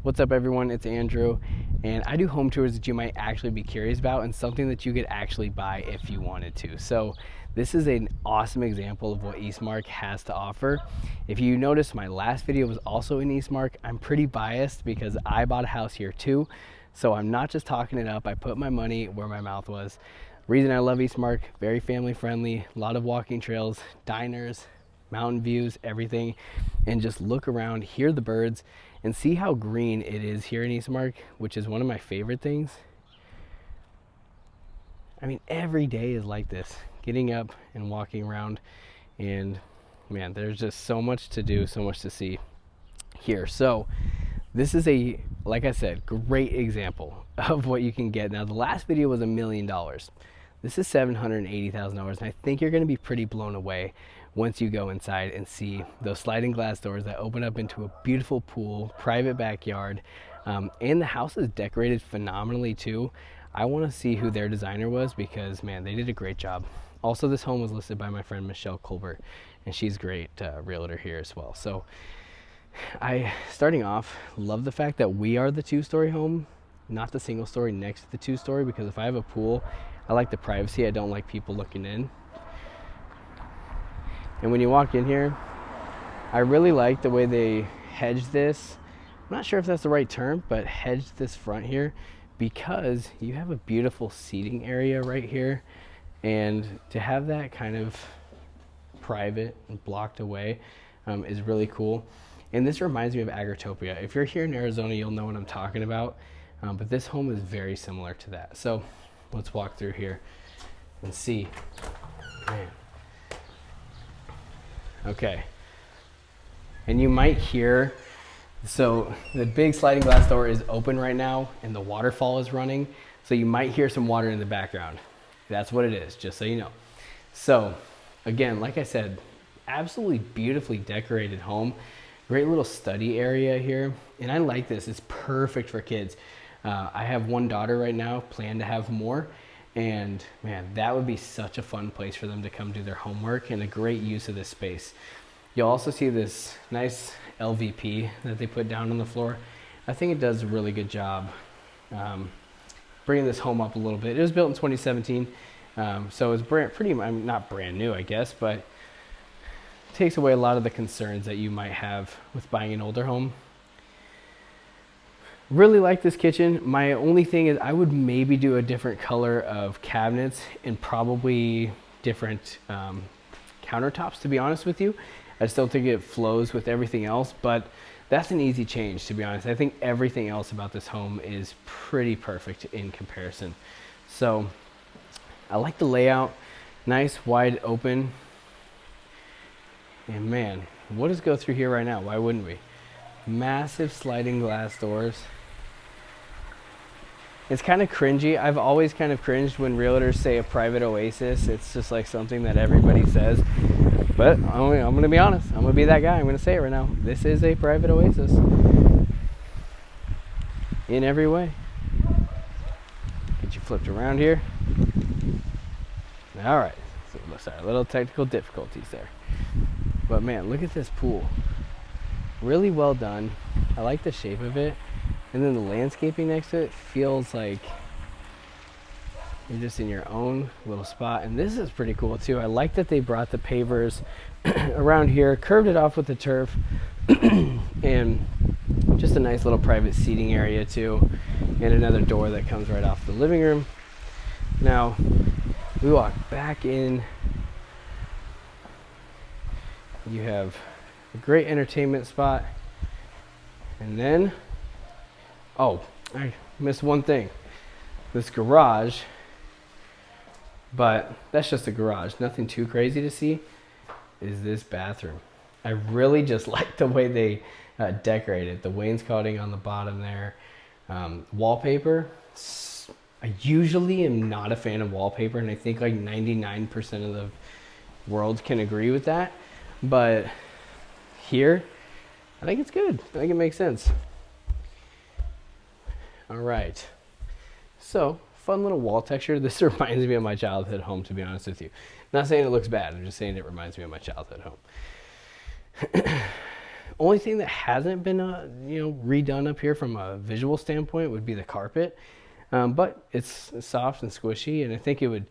What's up everyone, it's Andrew, and I do home tours that you might actually be curious about and something that you could actually buy if you wanted to. So this is an awesome example of what Eastmark has to offer. If you noticed, my last video was also in Eastmark. I'm pretty biased because I bought a house here too. So I'm not just talking it up, I put my money where my mouth was. Reason I love Eastmark, very family friendly, a lot of walking trails, diners, mountain views, everything, and just look around, hear the birds, and see how green it is here in Eastmark, which is one of my favorite things. I mean, every day is like this, getting up and walking around, and man, there's just so much to do, so much to see here. So this is a, like I said, great example of what you can get. Now, the last video was $1 million. This is $780,000, and I think you're gonna be pretty blown away once you go inside and see those sliding glass doors that open up into a beautiful pool, private backyard, and the house is decorated phenomenally too. I wanna see who their designer was because, man, they did a great job. Also, this home was listed by my friend Michelle Colbert, and she's a great realtor here as well. So starting off, love the fact that we are the two-story home, not the single story next to the two-story, because if I have a pool, I like the privacy. I don't like people looking in. And when you walk in here, I really like the way they hedge this. I'm not sure if that's the right term, but hedge this front here, because you have a beautiful seating area right here. And to have that kind of private and blocked away is really cool. And this reminds me of Agritopia. If you're here in Arizona, you'll know what I'm talking about. But this home is very similar to that. So let's walk through here and see. Man. Okay. And you might hear, so the big sliding glass door is open right now and the waterfall is running. So you might hear some water in the background. That's what it is, just so you know. So again, like I said, absolutely beautifully decorated home. Great little study area here. And I like this, it's perfect for kids. I have one daughter right now, plan to have more. And man, that would be such a fun place for them to come do their homework and a great use of this space. You'll also see this nice LVP that they put down on the floor. I think it does a really good job bringing this home up a little bit. It was built in 2017, so it's not brand new, I guess, but it takes away a lot of the concerns that you might have with buying an older home. Really like this kitchen. My only thing is I would maybe do a different color of cabinets and probably different countertops, to be honest with you. I just don't think it flows with everything else, but that's an easy change, to be honest. I think everything else about this home is pretty perfect in comparison. So I like the layout, nice wide open. And man, what does go through here right now? Why wouldn't we? Massive sliding glass doors. It's kind of cringy. I've always kind of cringed when realtors say a private oasis. It's just like something that everybody says. But I'm going to be honest. I'm going to be that guy. I'm going to say it right now. This is a private oasis. In every way. Get you flipped around here. All right. So, sorry, a little technical difficulties there. But man, look at this pool. Really well done. I like the shape of it. And then the landscaping next to it feels like you're just in your own little spot. And this is pretty cool too. I like that they brought the pavers around here, curved it off with the turf, and just a nice little private seating area too. And another door that comes right off the living room. Now, we walk back in. You have a great entertainment spot. And then, oh, I missed one thing. This garage, but that's just a garage. Nothing too crazy to see is this bathroom. I really just like the way they decorated. The wainscoting on the bottom there. Wallpaper. I usually am not a fan of wallpaper, and I think like 99% of the world can agree with that. But here, I think it's good. I think it makes sense. All right. So, fun little wall texture. This reminds me of my childhood home, to be honest with you. Not saying it looks bad. I'm just saying it reminds me of my childhood home. Only thing that hasn't been redone up here from a visual standpoint would be the carpet, but it's soft and squishy, and I think it would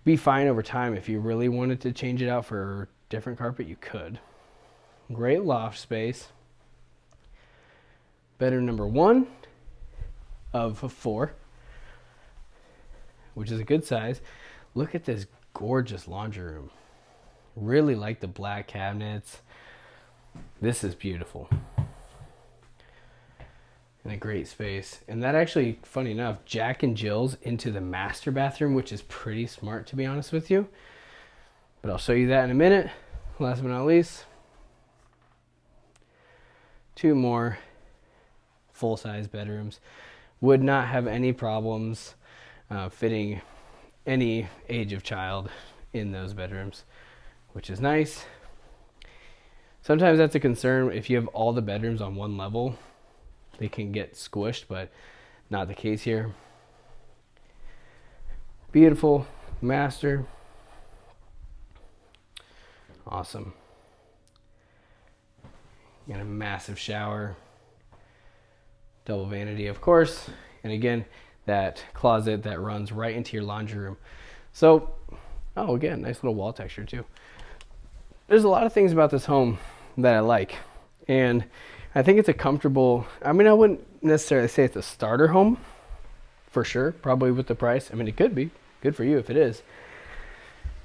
be fine over time. If you really wanted to change it out for different carpet, you could. Great loft space. Bedroom number 1 of 4, which is a good size. Look at this gorgeous laundry room. Really like the black cabinets. This is beautiful. And a great space. And that actually, funny enough, Jack and Jill's into the master bathroom, which is pretty smart, to be honest with you. But I'll show you that in a minute. Last but not least, 2 more full-size bedrooms. Would not have any problems fitting any age of child in those bedrooms, which is nice. Sometimes that's a concern if you have all the bedrooms on one level. They can get squished, but not the case here. Beautiful master. Awesome. You got a massive shower. Double vanity, of course. And again, that closet that runs right into your laundry room. So, oh, again, nice little wall texture too. There's a lot of things about this home that I like. And I think it's a comfortable, I mean, I wouldn't necessarily say it's a starter home for sure, probably with the price. I mean, it could be good for you if it is.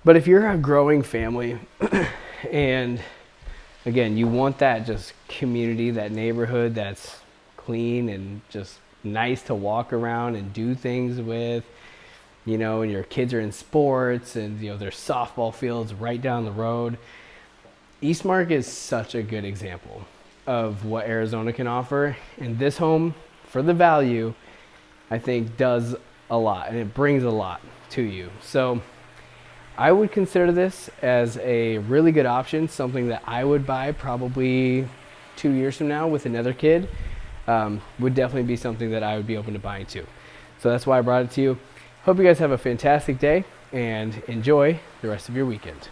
But if you're a growing family and again, you want that just community, that neighborhood that's clean and just nice to walk around and do things with, you know, and your kids are in sports and, you know, there's softball fields right down the road. Eastmark is such a good example of what Arizona can offer. And this home, for the value, I think does a lot and it brings a lot to you. So I would consider this as a really good option, something that I would buy probably 2 years from now with another kid. Would definitely be something that I would be open to buying too. So that's why I brought it to you. Hope you guys have a fantastic day and enjoy the rest of your weekend.